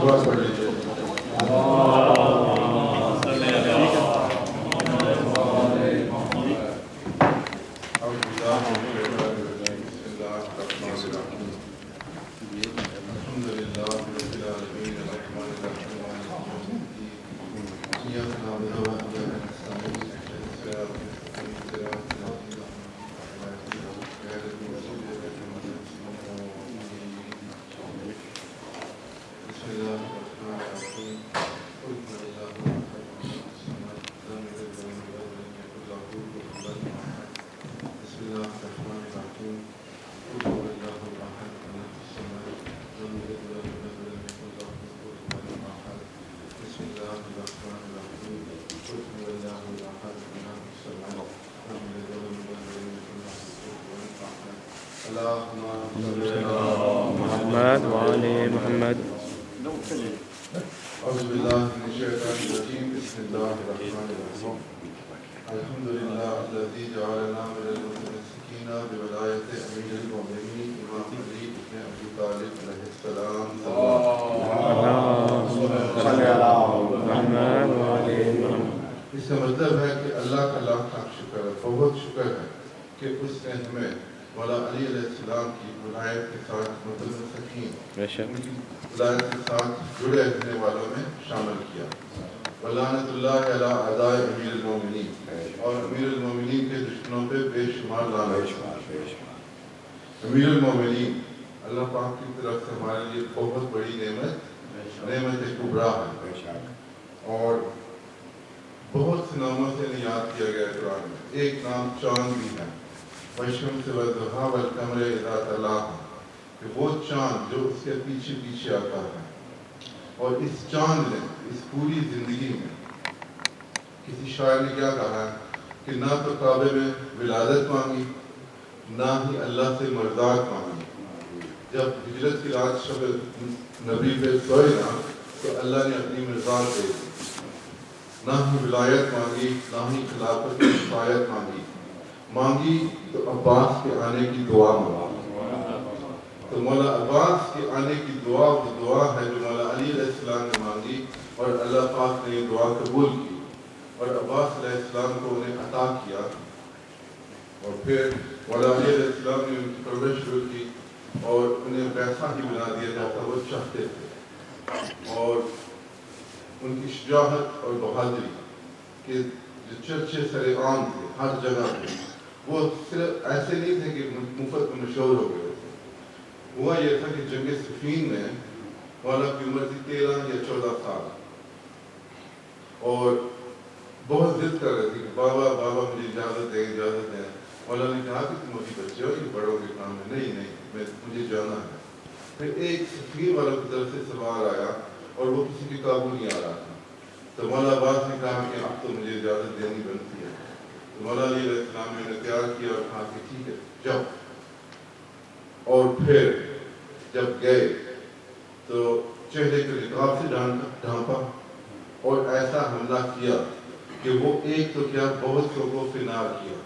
دوبارہ پڑھ لیجیے. محمد وعلى محمد. أعوذ بالله من الشيطان الرجيم. بسم الله الرحمن الرحيم. الحمد لله الذي جعلنا من المتمسكين بولاية أمير المؤمنين إمام علي بن أبي طالب عليه السلام. اس کا مطلب ہے کہ اللہ کا لاکھ لاکھ شکر ہے، بہت شکر ہے کہ اس نے ہمیں مولا علی علیہ السلام کی ولایت کے ساتھ متمسکین ان کی ولایت کے ساتھ جڑے رہنے والوں میں شامل کیا. ولعنت اللہ علی اعداء امیر المومنین، اور امیر المومنین کے دشمنوں پہ بے شمار لعنت. امیر المومنین اللہ پاک کی طرف سے ہمارے لیے بہت بڑی نعمت کبریٰ ہے، اور بہت سے ناموں سے یاد کیا گیا قرآن میں. ایک نام چاند بھی ہے، والشمس والضحیٰ والقمر اذا تلاہا، کہ وہ چاند جو اس کے پیچھے پیچھے آتا ہے. اور اس چاند نے اس پوری زندگی میں، کسی شاعر نے کیا کہا ہے کہ نہ تو کعبے میں ولادت مانگی، نہ ہی اللہ سے مرضات مانگی. جب ہجرت کی رات شب نبی پہ سوئے نا تو اللہ نے اپنی مرضات دے دی. نہ ہی ولایت مانگی، نہ ہی خلافت کی کفایت مانگی تو عباس کے آنے کی دعا مانگی. تو مولا عباس کے آنے کی دعا وہ دعا ہے جو مولا علی علیہ السلام نے مانگی، اور اللہ پاک نے یہ دعا قبول کی، اور عباس علیہ السلام کو انہیں عطا کیا. اور پھر مولا علی علیہ السلام نے ان کی پرورش شروع کی اور انہیں ویسا ہی بنا دیا جیسا وہ چاہتے تھے. اور ان کی شجاعت اور بہادری کے جو چرچے سر عام تھے ہر جگہ پہ، وہ صرف ایسے نہیں تھے کہ مفت میں مشہور ہو گئے تھے. ہوا یہ تھا کہ جنگ صفین میں مولا کی عمر تھی 13 یا 14 سال، اور بہت ضد کر رہے تھے کہ بابا مجھے اجازت دیں. مولا نے کہا کہ تم ابھی بچے ہو، یہ بڑوں کے کام ہے. نہیں مجھے جانا ہے. پھر ایک سفیر والوں کی طرف سے سوال آیا اور وہ کسی کے قابو نہیں آ رہا تھا. تو مولا عباس نے کہا کہ اب تو مجھے اجازت دینی بنتی ہے. تو مولا علی علیہ السلام نے اختیار کیا اور کہا کہ ٹھیک ہے جاؤ. اور پھر جب گئے تو چہرے کے نقاب سے ڈھانپا اور ایسا حملہ کیا کہ وہ ایک تو کیا بہت سو کو فنار کیا.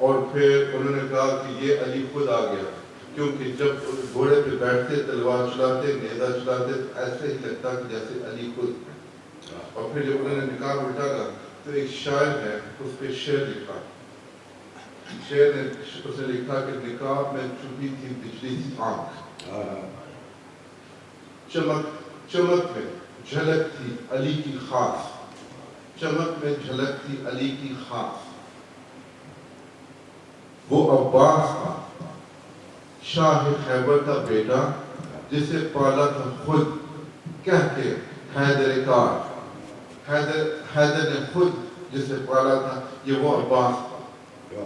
اور پھر انہوں نے کہا کہ یہ علی خود آ گیا، کیونکہ جب گھوڑے پہ بیٹھتے تلوار چلاتے نیزہ چلاتے ایسے ہی لگتا کہ جیسے علی خود. اور پھر جب انہوں نے نکاح اٹھایا تو ایک شاعر ہے اس پہ شعر لکھا. شعر نے اس نے لکھا کہ نکاح میں چھپی تھی بجلی سی آنکھ، چمک میں جھلک تھی علی کی خاص، چمک میں جھلک تھی علی کی خاص. وہ عباس تھا شاہ خیبر کا بیٹا، جسے پالا تھا خود کہہ کے حیدر کار. حیدر نے خود جسے پالا تھا یہ وہ عباس تھا.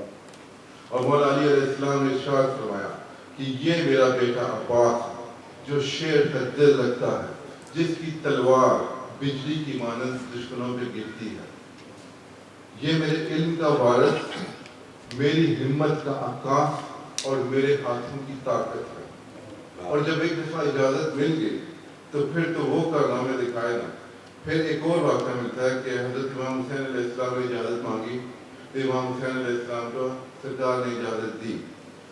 اور مولا علی علیہ السلام نے ارشاد فرمایا کہ یہ میرا بیٹا عباس جو شیر کا دل رکھتا ہے، جس کی تلوار بجلی کی مانند دشمنوں پہ گرتی ہے. یہ میرے علم کا وارث، میری ہمت کا عکاس اور میرے ہاتھوں کی طاقت ہے. اور جب ایک دفعہ اجازت مل گئی تو پھر تو وہ کارنامے دکھائے نا. پھر ایک اور واقعہ ملتا ہے کہ حضرت امام حسین علیہ السلام نے اجازت مانگی تو امام حسین علیہ السلام کو سرکار نے اجازت دی.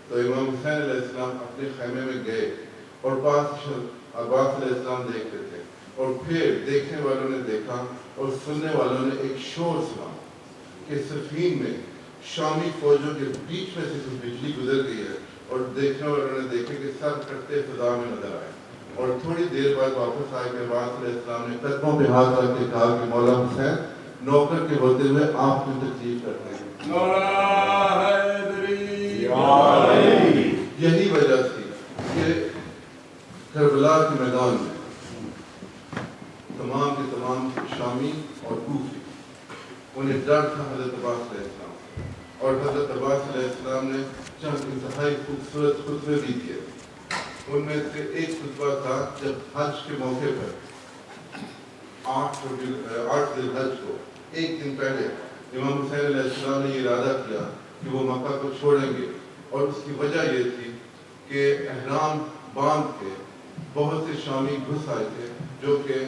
تو امام حسین علیہ السلام اپنے خیمے میں گئے اور عباس علیہ السلام دیکھتے تھے، اور پھر دیکھنے والوں نے دیکھا اور سننے والوں نے ایک شور سنا کہ سفین میں شامی فوجوں کے بیچ میں سے کچھ بجلی گزر گئی ہے، اور دیکھنے والوں نے دیکھے کہ سر کٹتے فضا میں نظر آئے، اور تھوڑی دیر بعد واپس آئے کہ عباس علیہ السلام نے قدموں پہ ہاتھ رکھ کے کہا کہ مولا حسین نوکر کے ہوتے ہوئے آپ کی تکلیف کرتے ہیں۔ یہی وجہ تھی کہ کربلا کے میدان میں تمام کے تمام شامی اور کوفی انہیں ڈر تھا حضرت عباس علیہ السلام، اور حضرت عباس علیہ السلام نے چند انتہائی خوبصورت خطبے بھی دیے۔ ان میں سے ایک خطبہ تھا جب حج کے موقع پر 8 ذی الحج کو ایک دن پہلے امام حسین علیہ السلام نے یہ ارادہ کیا کہ وہ مکہ کو چھوڑیں گے، اور اس کی وجہ یہ تھی کہ احرام باندھ کے بہت سے شامی گھس آئے تھے جو کہ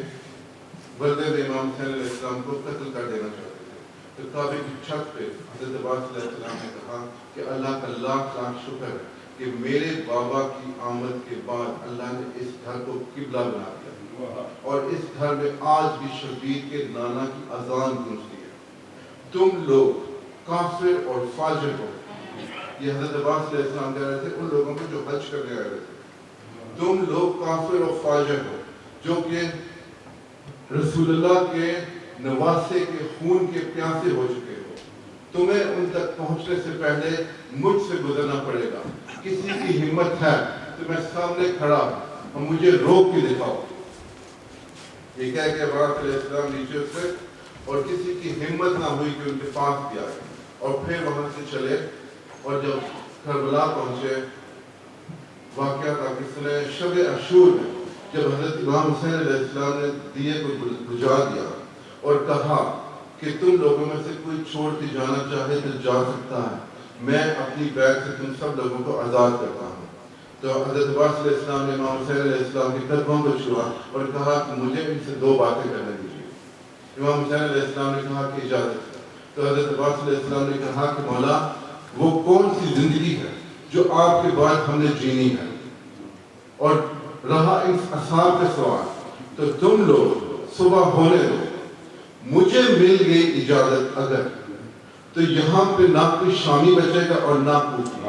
بلدے میں امام حسین علیہ السلام کو قتل کر دینا چاہتے تھے۔ تو کعبے کی چھت پہ حضرت عباس علیہ السلام نے کہا کہ اللہ کا لاکھ لاکھ شکر ہے کہ میرے بابا کی آمد کے بعد اللہ نے اس گھر کو قبلہ بنا دیا، اور اس گھر میں آج بھی شبیر کے نانا کی اذان گونجتی ہے۔ تم لوگ کافر اور فاجر ہو، یہ حضرت عباس علیہ السلام کہہ رہے تھے ان لوگوں کو جو حج کرنے آئے تھے، تم لوگ کافر اور فاجر ہو جو کہ رسول اللہ کے نواسے کے خون کے پیاسے ہو چکے ہو، تمہیں ان تک پہنچنے سے پہلے مجھ سے گزرنا پڑے گا۔ کسی کی ہمت ہے تو میں سامنے کھڑا ہوں اور مجھے روک کے دکھاؤ۔ یہ کہہ کہ عباس علیہ السلام نیچے اترے، اور کسی کی ہمت نہ ہوئی کہ ان کے پاس بھی آئے، اور پھر وہاں سے چلے، اور جب کربلا پہنچے واقعہ تھا کہ سنہ شب عاشور میں جب حضرت امام حسین علیہ السلام نے دیے کو بجھا دیا اور کہا کہ تم لوگوں میں سے کوئی چھوڑ کے جانا چاہے تو جا سکتا ہے، میں اپنی بیگ سے تم سب لوگوں کو آزاد کرتا ہوں، تو حضرت عباس علیہ السلام نے امام حسین علیہ السلام کے قدموں کو چھوا اور کہا کہ مجھے ان سے 2 باتیں کرنے دیجیے۔ امام حسین علیہ السلام نے کہا کہ اجازت ہے، تو حضرت عباس علیہ السلام نے کہا کہ مولا وہ کون سی زندگی ہے جو آپ کے بعد ہم نے جینی ہے، اور رہا ان اصحاب کا سوال تو تم لوگ صبح ہونے دو، مجھے مل گئی اجازت اگر تو یہاں پہ نہ کوئی شامی بچے گا اور نہ کوفی،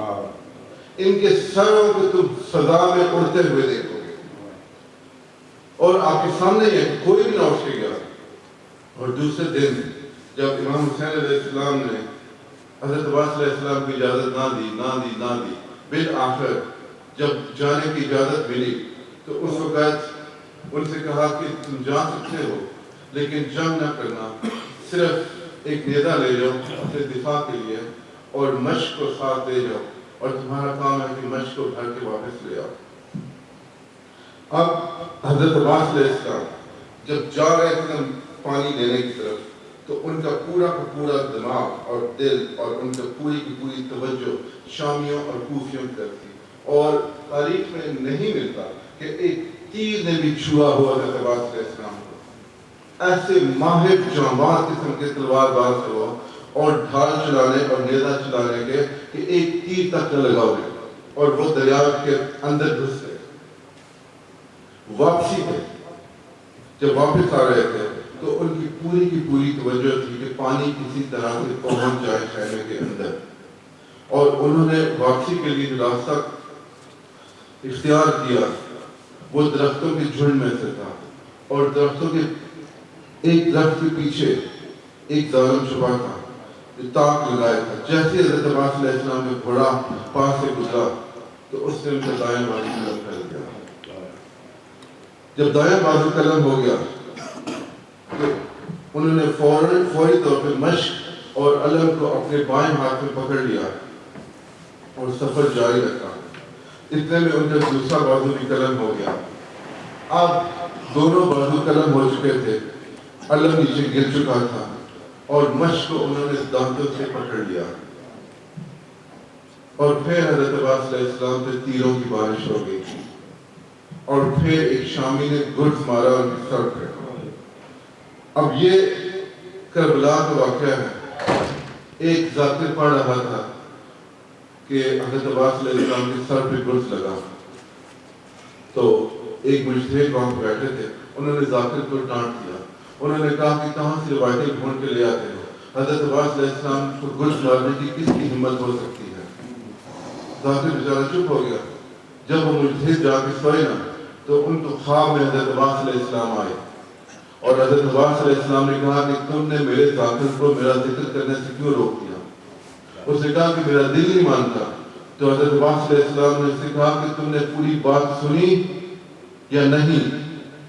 ان کے سروں کو تم فضا میں اڑتے ہوئے دیکھو گے، اور آپ کے سامنے یہ کوئی بھی نہ اٹھ کے گیا۔ اور دوسرے دن جب امام حسین علیہ السلام نے حضرت عباس علیہ السلام کی اجازت نہ دی، بالآخر جب جانے کی اجازت ملی تو اس وقت ان سے کہا کہ تم جا سکتے ہو لیکن جنگ نہ کرنا، صرف ایک نیزہ لے جاؤ اپنے دفاع کے لیے اور مشق کو ساتھ لے جاؤ، اور تمہارا کام ہے کہ مشق کو بھر کے واپس لے آؤ۔ اب حضرت عباس علیہ السلام جب جا رہے تھے پانی لینے کی طرف تو ان کا پورا کا پورا دماغ اور دل اور ان کا پوری کی پوری توجہ شامیوں اور کوفیوں کی طرف تھی، اور تاریخ میں نہیں ملتا کہ ایک تیر نے بھی چھوا ہوا حضرت عباس علیہ السلام کو، ایسے ماہر جانباز قسم کے تلوار باز ہوا اور ڈھال چلانے اور نیزہ چلانے کے کہ ایک تیر تک نہ لگاؤ گے، اور وہ دریا کے اندر گھس گئے۔ واپسی پہ جب واپس آ رہے تھے تو ان کی پوری توجہ تھی کہ پانی کسی طرح سے پہنچ جائے خیمے کے اندر، اور انہوں نے واپسی کے لیے جو راستہ اختیار کیا وہ درختوں کے جھنڈ میں سے تھا، اور درختوں کے ایک درخت کے پیچھے ایک ظالم چھپا تھا جو تاک لگایا تھا۔ جیسے حضرت عباس علیہ السلام کا گھوڑا پاس سے گزرا تو اس نے ان کا دائیں بازو قلم کر دیا۔ جب دائیں بازو قلم ہو گیا تو انہوں نے فوری طور پہ مشق اور علم کو اپنے بائیں ہاتھ میں پکڑ لیا اور سفر جاری رکھا۔ اتنے میں ان کا دوسرا بازو بھی قلم ہو گیا۔ اب دونوں بازو قلم ہو چکے تھے، علم نیچے گر چکا تھا، اور مشق کو انہوں نے دانتوں سے پکڑ لیا، اور پھر حضرت عباس علیہ السلام پہ تیروں کی بارش ہو گئی، اور پھر ایک شامی نے گرز مارا ان کے سر پہ۔ اب یہ کربلا کا واقعہ ہے۔ ایک ذاکر پڑھ رہا تھا کہ حضرت عباس علیہ السلام کے سر پہ گرز لگا، تو ایک مجتہد وہاں پہ بیٹھے تھے، انہوں نے ذاکر کو ڈانٹ دیا، انہوں نے کہا کہ کہاں سے روایتیں ڈھونڈ کے لے آتے ہو، حضرت عباس علیہ السلام کو گرز مارنے کی کس کی ہمت ہو سکتی ہے؟ ذاکر بیچارہ چپ ہو گیا۔ جب وہ مجتہد جا کے سوئے نا تو ان کو خواب میں حضرت عباس علیہ السلام آئے اور حضرت عباس علیہ السلام نے کہا کہ تم نے میرے ذاکر کو میرا ذکر کرنے سے کیوں روک دیا؟ اس نے کہا کہ میرا دل نہیں مانتا۔ تو حضرت عباس علیہ السلام نے اس سے کہا کہ تم نے پوری بات سنی یا نہیں؟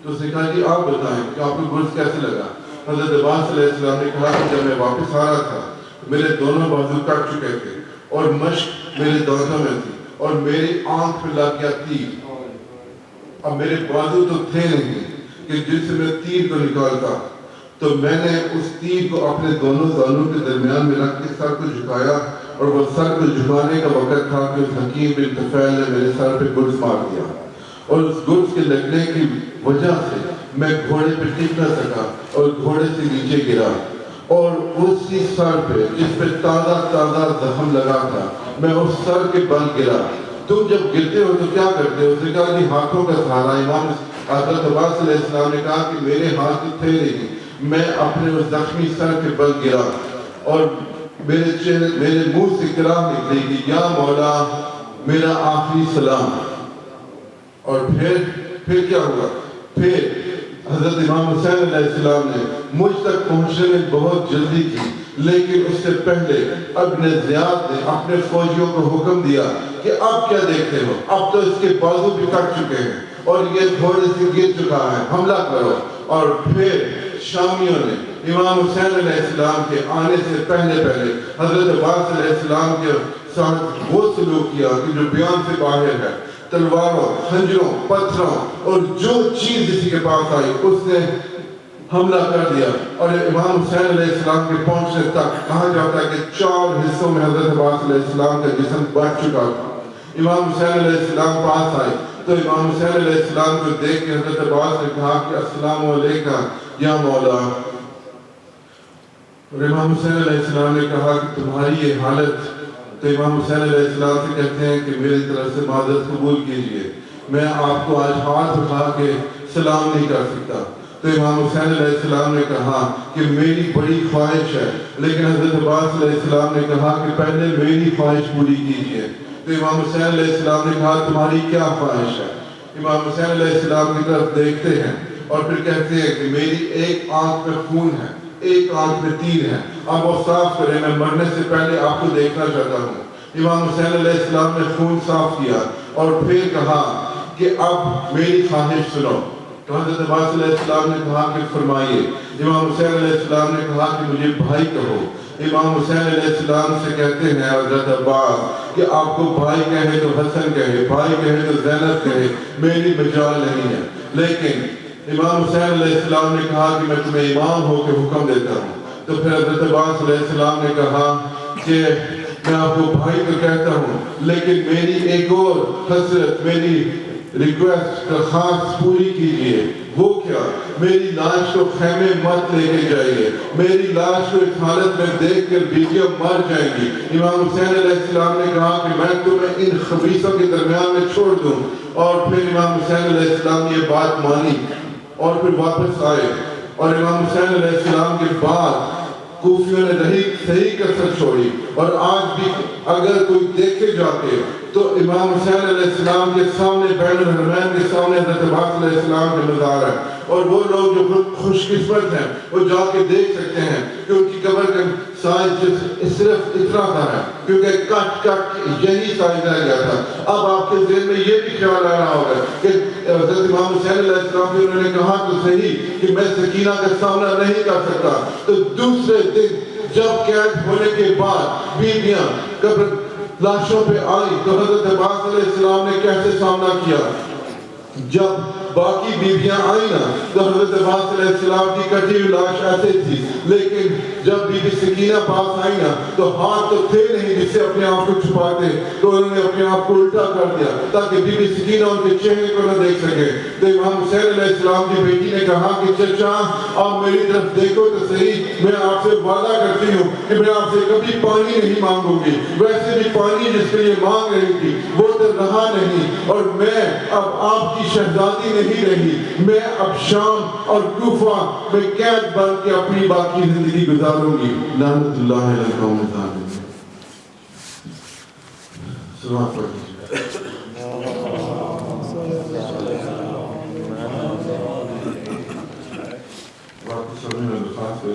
تو اس نے کہا کہ آپ بتائیں کہ آپ کو گرز کیسے لگا؟ حضرت عباس علیہ السلام نے کہا کہ جب میں واپس آ رہا تھا میرے دونوں بازو کٹ چکے تھے اور مشق میرے دانتوں میں تھی اور میری آنکھ پہ لگ گیا تیر۔ اب میرے بازو تو تھے نہیں کہ جن سے میں تیر کو نکالتا، تو میں نے اس تیر کو اپنے دونوں دانوں کے درمیان میں رکھ کے سر کو جھکایا اور وہ سر کو جھکانے کا وقت تھا کہ اس حکیم بن طفیل نے میرے سر پہ گرز مار دیا، اور اس گرز کے لگنے کی وجہ سے میں گھوڑے پہ ٹک نہ سکا اور گھوڑے سے نیچے گرا، اور اسی سر پہ جس پہ تازہ زخم لگا تھا میں اس سر کے بل گرا۔ تم جب گرتے ہو تو کیا کرتے ہو؟ اس نے کہا کہ ہاتھوں کا سہارا۔ امام حضرت عباس علیہ السلام نے کہا کہ میرے ہاتھ تو تھے نہیں، میں اپنے اس زخمی سر کے بل گرا اور میرے منہ سے قرار نکلی کہ یا مولا میرا آخری سلام۔ اور پھر کیا ہوا؟ پھر حضرت امام حسین علیہ السلام نے مجھ تک پہنچنے میں بہت جلدی کی، لیکن اس سے پہلے ابن زیاد نے اپنے فوجیوں کو حکم دیا کہ اب کیا دیکھتے ہو، اب تو اس کے بازو بھی کٹ چکے ہیں اور یہ گھوڑے سے گر چکا ہے، حملہ کرو۔ اور پھر شامیوں نے امام حسین علیہ السلام کے آنے سے پہلے حضرت عباس علیہ السلام کے ساتھ وہ سلوک کیا کہ جو بیان سے باہر ہے، تلواروں، خنجروں، پتھروں اور جو چیز کسی کے پاس آئی اس نے حملہ کر دیا۔ اور امام حسین علیہ السلام کے پہنچنے تک کہا جاتا ہے کہ 4 حصوں میں حضرت عباس علیہ السلام کا جسم بٹ چکا تھا۔ امام حسین علیہ السلام پاس آئے تو امام حسین علیہ السلام کو دیکھ کے حضرت عباس نے کہا کہ السلام علیکم یا مولا۔ اور امام حسین علیہ السلام نے کہا کہ تمہاری یہ حالت، تو امام حسین علیہ السلام سے کہتے ہیں کہ میری طرف سے معذرت قبول کیجئے، میں آپ کو آج ہاتھ اٹھا کے سلام نہیں کر سکتا۔ تو امام حسین علیہ السلام نے کہا کہ میری بڑی خواہش ہے، لیکن حضرت عباس علیہ السلام نے کہا کہ پہلے میری خواہش پوری کیجئے۔ تو امام حسین علیہ السلام نے کہا تمہاری کیا خواہش ہے؟ امام حسین علیہ السلام کی طرف دیکھتے ہیں اور پھر کہتے ہیں کہ میری ایک آنکھ میں خون ہے، ایک آنکھ میں تیر ہے، اب وہ صاف کریں، میں مرنے سے پہلے آپ کو دیکھنا چاہتا ہوں۔ امام حسین علیہ السلام نے خون صاف کیا اور پھر کہا کہ اب میری خواہش سنو۔ تو حضرت عباس علیہ السلام نے کہا کہ فرمائیے۔ امام حسین علیہ السلام نے کہا کہ مجھے بھائی کہو۔ امام حسین علیہ السلام سے کہتے ہیں حضرت عباس کہ آپ کو بھائی کہے تو حسن کہے، بھائی کہے تو زینب کہے، میری مجال نہیں ہے۔ لیکن امام حسین علیہ السلام نے کہا کہ میں تمہیں امام ہو کے حکم دیتا ہوں۔ تو پھر حضرت عباس علیہ السلام نے کہا کہ میں آپ کو بھائی تو کہتا ہوں، لیکن میری ایک اور حسرت، میری ریکویسٹ درخواست پوری کیجئے۔ وہ کیا؟ میری لاش کو خیمے مت لے کے جائیے، میری لاش کو اس حالت میں دیکھ کر بیویاں مر جائیں گی۔ امام حسین علیہ السلام نے کہا کہ میں تمہیں ان خبیثوں کے درمیان میں چھوڑ دوں۔ اور پھر امام حسین علیہ السلام نے یہ بات مانی اور پھر واپس آئے، اور امام حسین علیہ السلام کے بعد کوفیوں نے صحیح کسر چھوڑی۔ اور آج بھی اگر کوئی دیکھے جاتے تو امام حسین علیہ السلام کے سامنے بین الحرمین کے سامنے حضرت عباس علیہ السلام کا مزار ہے، اور وہ لوگ جو خوش قسمت ہیں وہ جا کے دیکھ سکتے ہیں کہ ان کی قبر کا سائز صرف اتنا سا ہے، کیونکہ کٹ یہی سائز رہ گیا تھا۔ اب آپ کے ذہن میں یہ بھی خیال آ رہا ہوگا کہ حضرت امام حسین علیہ السلام کی انہوں نے کہا تو صحیح کہ میں سکینہ کا سامنا نہیں کر سکتا، تو دوسرے دن جب قید ہونے کے بعد بیویاں قبر لاشوں پہ آئی تو حضرت عباس علیہ السلام نے کیسے سامنا کیا؟ جب باقی بیویاں آئی نا تو حضرت عباس علیہ السلام کی کٹی ہوئی لاش ایسے تھی، لیکن جب بی بی سکینہ پاس آئی نا تو ہاتھ تو تھے نہیں جس سے اپنے آپ کو چھپاتے، تو انہوں نے اپنے آپ کو الٹا کر دیا تاکہ بی بی سکینہ ان کے چہرے کو نہ دیکھ سکے۔ تو امام حسین علیہ السلام کی بیٹی نے کہا کہ چچا آپ میری طرف دیکھو تو صحیح، میں آپ سے وعدہ کرتی ہوں کہ میں آپ سے کبھی پانی نہیں مانگوں گی، ویسے بھی پانی جس کے لیے مانگ رہی تھی وہ تو رہا نہیں، اور میں اب آپ کی شہزادی نے نہیں رہی، میں اب شام اور کوفہ میں قید بن کے اپنی باقی زندگی گزاروں گی۔ لعنت اللہ علی القوم الظالمین۔ سلام پڑھیے۔ واپس ہونے میں خاص